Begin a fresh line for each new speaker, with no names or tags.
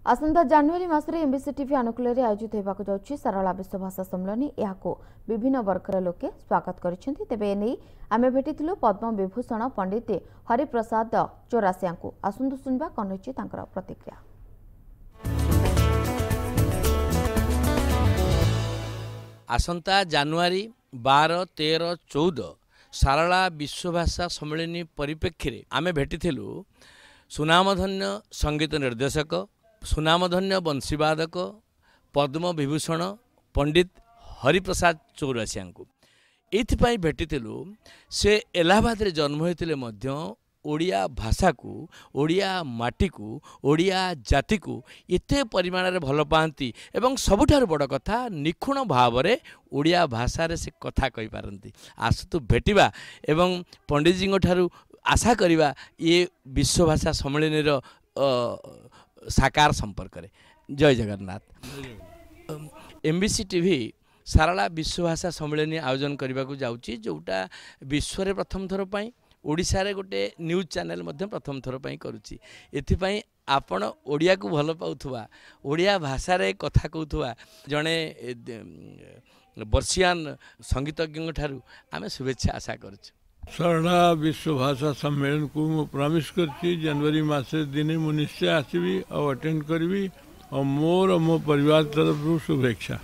आसंता जनवरी मासरे MBC TV अनुकूल आयोजित होगाक जाउछि सारला विश्व भाषा सम्मेलन। यहाको विभिन्न वर्गर लोके स्वागत करिसेंति। तेबे एनै आमे भेटिथिलु पद्म विभूषण पंडित हरिप्रसाद चौरासिया को। आसंतु सुनबा कोन होछि तांकर प्रतिक्रिया।
आसंता जनवरी 12, 13, 14 सारला विश्व भाषा सम्मेलन परिप्रेक्षी रे आमे भेटिथिलु सुनामधन्य संगीत निर्देशक, सुनामधन्य बंशीवादक पद्म विभूषण पंडित हरिप्रसाद चौरासिया को। ये भेटिलु से इलाहाबाद रे जन्म होते ओडिया भाषा को, ओडिया माटी को, ओडिया जाति को एते परिमाण रे भल पाती एवं सबुठार बड़ कथा निखुण भाव रे ओडिया भाषा रे से कथा कहि पारंती। आसतु भेटिबा एवं पंडित जी ठारू आशा करिबा ये विश्व भाषा सम्मेलन रो साकार संपर्क रे। जय जगन्नाथ। एमबीसी टीवी सारला विश्व भाषा सम्मेलन आयोजन करने को जाउची, जोटा विश्व रे प्रथम थर पई ओडिशा रे गोटे न्यूज चैनल मध्य प्रथम थर पई करूची। एथिपई आपण ओडिया को भल पाउथुवा, ओडिया भाषा रे कथा कहउथुवा जणे बर्षियान संगीतज्ञ ठारू आमे शुभेच्छा आशा करछु।
सारला विश्व भाषा सम्मेलन को मु प्रॉमिस करछि जनवरी मासे दिने मु निश्चय आसबि और अटेंड करबी और मोर मो परिवार तरफ शुभेच्छा।